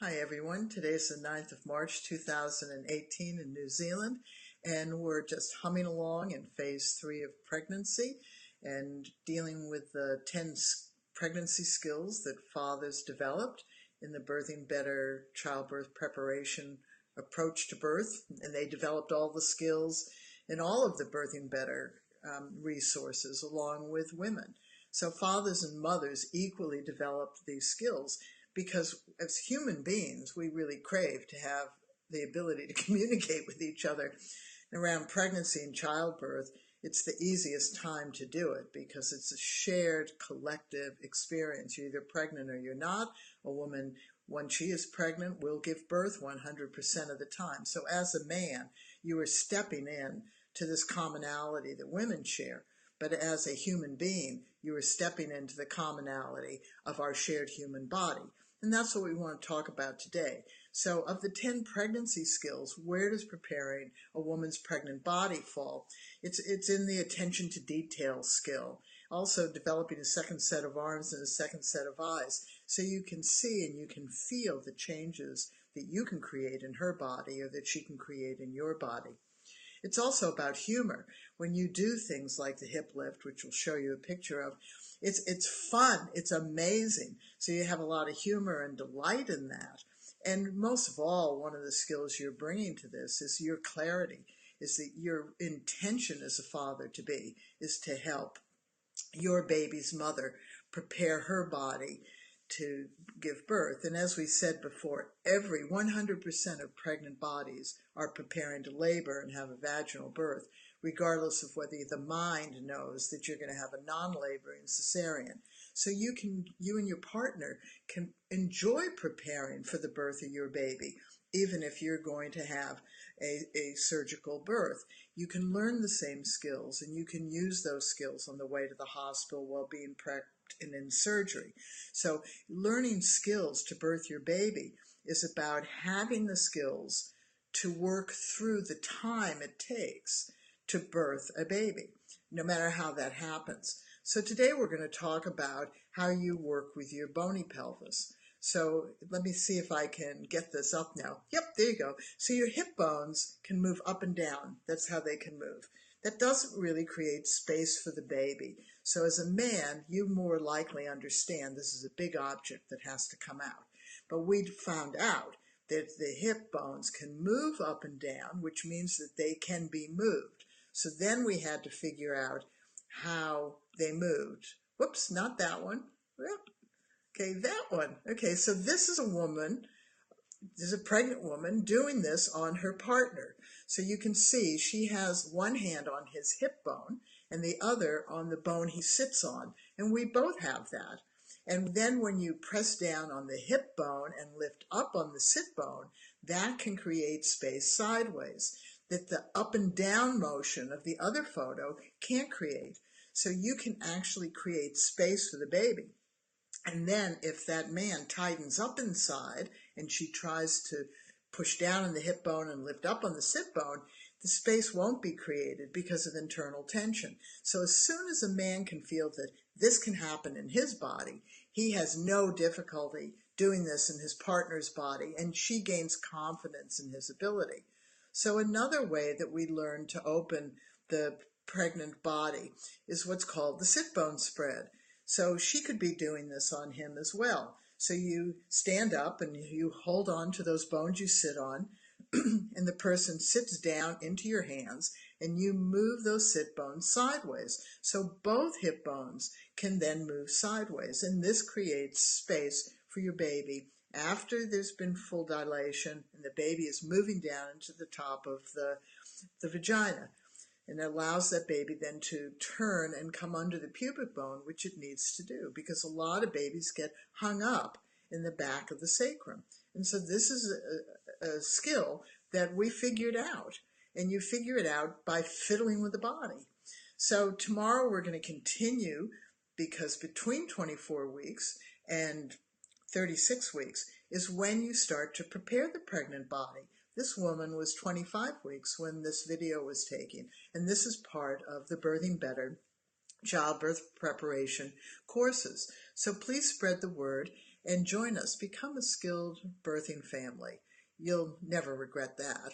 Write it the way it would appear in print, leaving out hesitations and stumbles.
Hi everyone, today's the 9th of March 2018 in New Zealand, and we're just humming along in phase 3 of pregnancy and dealing with the 10 pregnancy skills that fathers developed in the Birthing Better childbirth preparation approach to birth. And they developed all the skills in all of the Birthing Better resources along with women. So fathers and mothers equally developed these skills, because as human beings, we really crave to have the ability to communicate with each other. Around pregnancy and childbirth, it's the easiest time to do it because it's a shared collective experience. You're either pregnant or you're not. A woman, when she is pregnant, will give birth 100% of the time. So as a man, you are stepping in to this commonality that women share. But as a human being, you are stepping into the commonality of our shared human body. And that's what we want to talk about today. So of the 10 pregnancy skills, where does preparing a woman's pregnant body fall? It's in the attention to detail skill. Also developing a second set of arms and a second set of eyes, so you can see and you can feel the changes that you can create in her body or that she can create in your body. It's also about humor. When you do things like the hip lift, which we'll show you a picture of, it's fun, it's amazing. So you have a lot of humor and delight in that. And most of all, one of the skills you're bringing to this is your clarity, is that your intention as a father-to-be is to help your baby's mother prepare her body to give birth. And as we said before, 100% of pregnant bodies are preparing to labor and have a vaginal birth, regardless of whether the mind knows that you're going to have a non-laboring cesarean. So you and your partner can enjoy preparing for the birth of your baby, even if you're going to have a surgical birth. You can learn the same skills, and you can use those skills on the way to the hospital while being pregnant and in surgery. So learning skills to birth your baby is about having the skills to work through the time it takes to birth a baby, no matter how that happens. So today we're going to talk about how you work with your bony pelvis. So let me see if I can get this up now. Yep, there you go. So your hip bones can move up and down. That's how they can move. That doesn't really create space for the baby. So as a man, you more likely understand this is a big object that has to come out. But we found out that the hip bones can move up and down, which means that they can be moved. So then we had to figure out how they moved. Whoops, not that one. Okay, that one. Okay, so this is a woman. There's a pregnant woman doing this on her partner. So you can see she has one hand on his hip bone and the other on the bone he sits on. And we both have that. And then when you press down on the hip bone and lift up on the sit bone, that can create space sideways that the up and down motion of the other photo can't create. So you can actually create space for the baby. And then if that man tightens up inside and she tries to push down on the hip bone and lift up on the sit bone, the space won't be created because of internal tension. So as soon as a man can feel that this can happen in his body, he has no difficulty doing this in his partner's body, and she gains confidence in his ability. So another way that we learn to open the pregnant body is what's called the sit bone spread. So she could be doing this on him as well. So you stand up and you hold on to those bones you sit on, and the person sits down into your hands, and you move those sit bones sideways. So both hip bones can then move sideways, and this creates space for your baby after there's been full dilation and the baby is moving down into the top of the vagina. And it allows that baby then to turn and come under the pubic bone, which it needs to do, because a lot of babies get hung up in the back of the sacrum. And so this is a skill that we figured out, and you figure it out by fiddling with the body. So tomorrow we're going to continue, because between 24 weeks and 36 weeks is when you start to prepare the pregnant body. This woman was 25 weeks when this video was taken, and this is part of the Birthing Better childbirth preparation courses. So please spread the word and join us. Become a skilled birthing family. You'll never regret that.